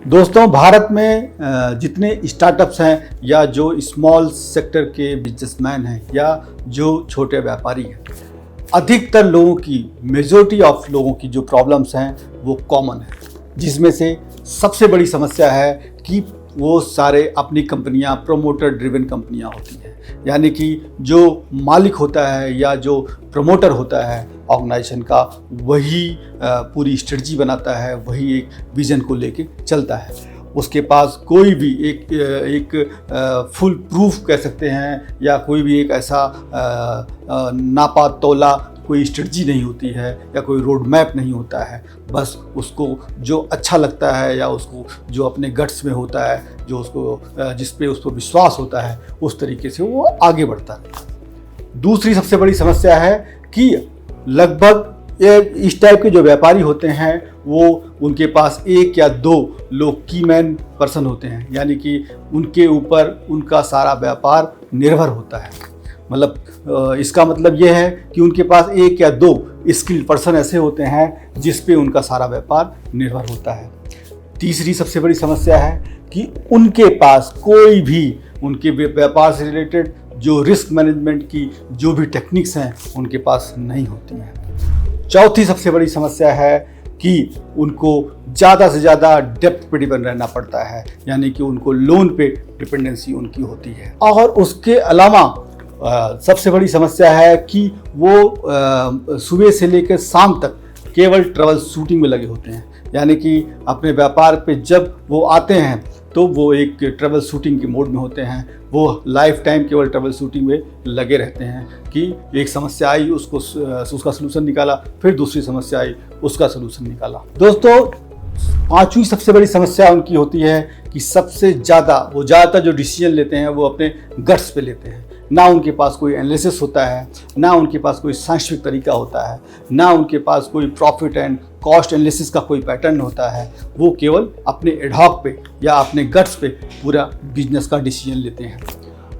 दोस्तों, भारत में जितने स्टार्टअप्स हैं या जो स्मॉल सेक्टर के बिजनेसमैन हैं या जो छोटे व्यापारी हैं, अधिकतर लोगों की मेजॉरिटी ऑफ लोगों की जो प्रॉब्लम्स हैं वो कॉमन है। जिसमें से सबसे बड़ी समस्या है कि वो सारे अपनी कंपनियां प्रोमोटर ड्रिवन कंपनियां होती हैं, यानी कि जो मालिक होता है या जो प्रमोटर होता है ऑर्गेनाइजेशन का, वही पूरी स्ट्रेटजी बनाता है, वही एक विजन को लेके चलता है। उसके पास कोई भी एक फुल प्रूफ कह सकते हैं या कोई भी एक ऐसा नापा तोला कोई स्ट्रेटजी नहीं होती है या कोई रोड मैप नहीं होता है। बस उसको जो अच्छा लगता है या उसको जो अपने गट्स में होता है, जो उसको जिस पे उसको विश्वास होता है, उस तरीके से वो आगे बढ़ता है। दूसरी सबसे बड़ी समस्या है कि लगभग इस टाइप के जो व्यापारी होते हैं वो उनके पास एक या दो लोग की मैन पर्सन होते हैं, यानी कि उनके ऊपर उनका सारा व्यापार निर्भर होता है। मतलब इसका मतलब ये है कि उनके पास एक या दो स्किल्ड पर्सन ऐसे होते हैं जिस पे उनका सारा व्यापार निर्भर होता है। तीसरी सबसे बड़ी समस्या है कि उनके पास कोई भी उनके व्यापार से रिलेटेड जो रिस्क मैनेजमेंट की जो भी टेक्निक्स हैं उनके पास नहीं होती हैं। चौथी सबसे बड़ी समस्या है कि उनको ज़्यादा से ज़्यादा डेप्थ पे डिपेंड रहना पड़ता है, यानी कि उनको लोन पे डिपेंडेंसी उनकी होती है। और उसके अलावा सबसे बड़ी समस्या है कि वो सुबह से लेकर शाम तक केवल ट्रैवल शूटिंग में लगे होते हैं, यानी कि अपने व्यापार पे जब वो आते हैं तो वो एक ट्रैवल शूटिंग के मोड में होते हैं। वो लाइफ टाइम केवल ट्रैवल शूटिंग में लगे रहते हैं कि एक समस्या आई उसका सलूशन निकाला, फिर दूसरी समस्या आई उसका सलूशन निकाला। दोस्तों, पांचवी सबसे बड़ी समस्या उनकी होती है कि सबसे ज़्यादा वो ज़्यादातर जो डिसीजन लेते हैं वो अपने गट्स पे लेते हैं। ना उनके पास कोई एनालिसिस होता है, ना उनके पास कोई साइंटिफिक तरीका होता है, ना उनके पास कोई प्रॉफिट एंड कॉस्ट एनालिसिस का कोई पैटर्न होता है। वो केवल अपने एडहॉक पे या अपने गट्स पे पूरा बिजनेस का डिसीजन लेते हैं।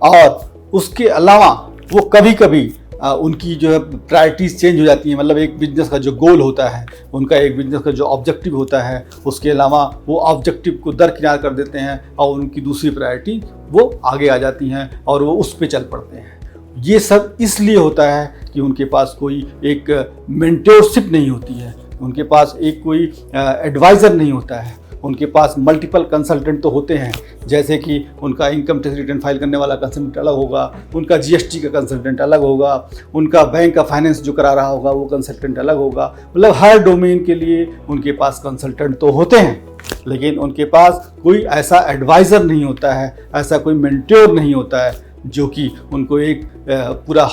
और उसके अलावा वो कभी कभी उनकी जो है प्रायोरिटीज़ चेंज हो जाती हैं। मतलब एक बिजनेस का जो गोल होता है, उनका एक बिजनेस का जो ऑब्जेक्टिव होता है, उसके अलावा वो ऑब्जेक्टिव को दरकिनार कर देते हैं और उनकी दूसरी प्रायोरिटी वो आगे आ जाती हैं और वो उस पे चल पड़ते हैं। ये सब इसलिए होता है कि उनके पास कोई एक मेंटोरशिप नहीं होती है, उनके पास एक कोई एडवाइज़र नहीं होता है। उनके पास मल्टीपल कंसल्टेंट तो होते हैं, जैसे कि उनका इनकम टैक्स रिटर्न फाइल करने वाला कंसल्टेंट अलग होगा, उनका जीएसटी का कंसल्टेंट अलग होगा, उनका बैंक का फाइनेंस जो करा रहा होगा वो कंसल्टेंट अलग होगा। मतलब हर डोमेन के लिए उनके पास कंसल्टेंट तो होते हैं, लेकिन उनके पास कोई ऐसा एडवाइज़र नहीं होता है, ऐसा कोई मेंटोर नहीं होता है जो कि उनको एक पूरा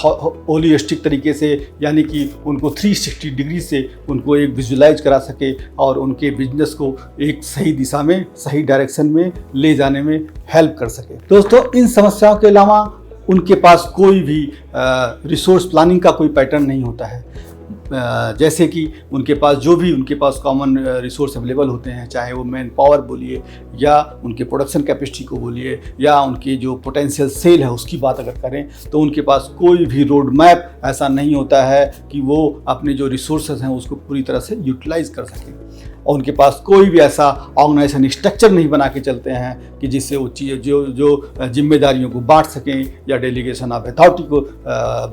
होलिस्टिक तरीके से, यानी कि उनको 360 डिग्री से उनको एक विजुलाइज करा सके और उनके बिजनेस को एक सही दिशा में, सही डायरेक्शन में ले जाने में हेल्प कर सके। दोस्तों, इन समस्याओं के अलावा उनके पास कोई भी रिसोर्स प्लानिंग का कोई पैटर्न नहीं होता है। जैसे कि उनके पास कॉमन रिसोर्स अवेलेबल होते हैं, चाहे वो मैन पावर बोलिए या उनके प्रोडक्शन कैपेसिटी को बोलिए या उनकी जो पोटेंशियल सेल है उसकी बात अगर करें, तो उनके पास कोई भी रोड मैप ऐसा नहीं होता है कि वो अपने जो रिसोर्सेज हैं उसको पूरी तरह से यूटिलाइज कर सकें। और उनके पास कोई भी ऐसा ऑर्गेनाइजेशन स्ट्रक्चर नहीं बना के चलते हैं कि जिससे वो चीज़ें जो जिम्मेदारियों को बांट सकें या डेलीगेशन ऑफ अथॉरिटी को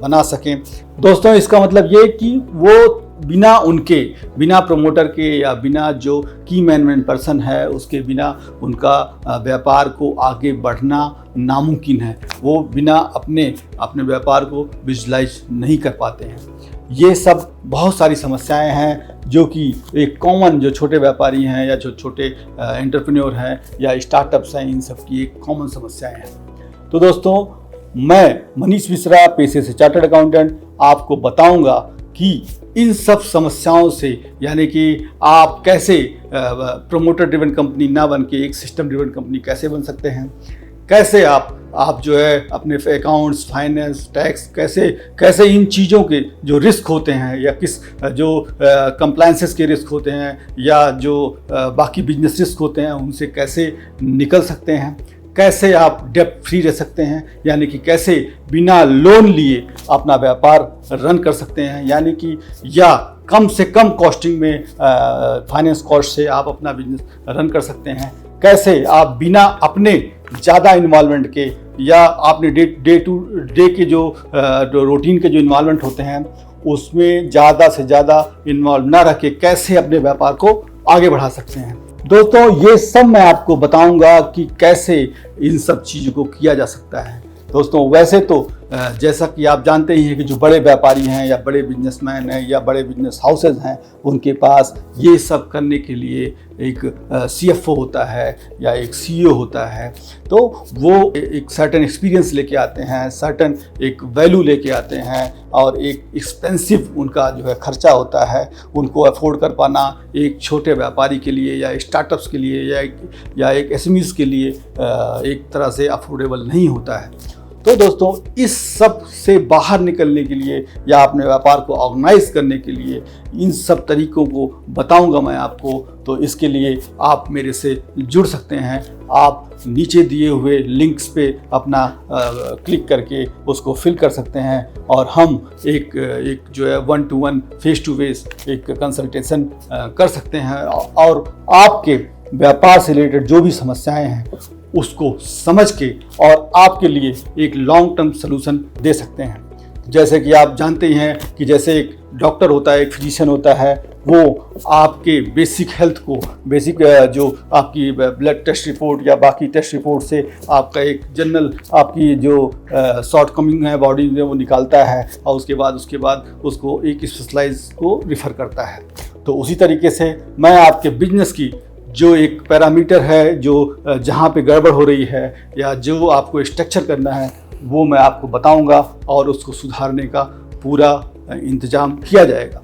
बना सकें। दोस्तों, इसका मतलब ये कि वो बिना प्रमोटर के या बिना जो की मैनेजमेंट पर्सन है उसके बिना उनका व्यापार को आगे बढ़ना नामुमकिन है। वो बिना अपने व्यापार को विजुलाइज नहीं कर पाते हैं। ये सब बहुत सारी समस्याएं हैं जो कि एक कॉमन जो छोटे व्यापारी हैं या जो छोटे एंटरप्रेन्योर हैं या स्टार्टअप्स हैं, इन सब की एक कॉमन समस्याएं हैं। तो दोस्तों, मैं मनीष मिश्रा, पेशे से चार्टर्ड अकाउंटेंट, आपको बताऊंगा कि इन सब समस्याओं से, यानी कि आप कैसे प्रोमोटर ड्रिवन कंपनी ना बन के एक सिस्टम ड्रिवन कंपनी कैसे बन सकते हैं, कैसे आप जो है अपने अकाउंट्स, फाइनेंस, टैक्स, कैसे इन चीज़ों के जो रिस्क होते हैं या जो कंप्लायंसेस के रिस्क होते हैं या जो बाकी बिजनेस रिस्क होते हैं उनसे कैसे निकल सकते हैं, कैसे आप डेब्ट फ्री रह सकते हैं, यानी कि कैसे बिना लोन लिए अपना व्यापार रन कर सकते हैं, यानी कि या कम से कम कॉस्टिंग में फाइनेंस कॉस्ट से आप अपना बिजनेस रन कर सकते हैं, कैसे आप बिना अपने ज़्यादा इन्वॉल्वमेंट के या आपने डे टू डे के जो रूटीन के जो इन्वॉल्वमेंट होते हैं उसमें ज़्यादा से ज़्यादा इन्वॉल्व ना रह के कैसे अपने व्यापार को आगे बढ़ा सकते हैं। दोस्तों, ये सब मैं आपको बताऊंगा कि कैसे इन सब चीज़ों को किया जा सकता है। दोस्तों, वैसे तो जैसा कि आप जानते ही हैं कि जो बड़े व्यापारी हैं या बड़े बिजनेसमैन हैं या बड़े बिजनेस हाउसेज हैं, उनके पास ये सब करने के लिए एक CFO होता है या एक CEO होता है। तो वो एक सर्टेन एक्सपीरियंस लेके आते हैं, सर्टेन एक वैल्यू लेके आते हैं और एक एक्सपेंसिव उनका जो है खर्चा होता है। उनको अफोर्ड कर पाना एक छोटे व्यापारी के लिए या स्टार्टअप्स के लिए या एक SMEs के लिए एक तरह से अफोर्डेबल नहीं होता है। तो दोस्तों, इस सब से बाहर निकलने के लिए या अपने व्यापार को ऑर्गेनाइज करने के लिए इन सब तरीकों को बताऊंगा मैं आपको। तो इसके लिए आप मेरे से जुड़ सकते हैं। आप नीचे दिए हुए लिंक्स पे अपना क्लिक करके उसको फिल कर सकते हैं और हम एक जो है 1-to-1 फेस एक कंसल्टेशन कर सकते हैं और आपके व्यापार से रिलेटेड जो भी समस्याएं हैं उसको समझ के और आपके लिए एक लॉन्ग टर्म सलूशन दे सकते हैं। जैसे कि आप जानते ही हैं कि जैसे एक डॉक्टर होता है, एक फिजिशियन होता है, वो आपके बेसिक हेल्थ को, बेसिक जो आपकी ब्लड टेस्ट रिपोर्ट या बाकी टेस्ट रिपोर्ट से आपका एक जनरल आपकी जो शॉर्टकमिंग है बॉडी में वो निकालता है और उसके बाद उसको एक स्पेशलाइज को रिफ़र करता है। तो उसी तरीके से मैं आपके बिजनेस की जो एक पैरामीटर है, जो जहाँ पे गड़बड़ हो रही है या जो आपको स्ट्रक्चर करना है, वो मैं आपको बताऊंगा और उसको सुधारने का पूरा इंतजाम किया जाएगा।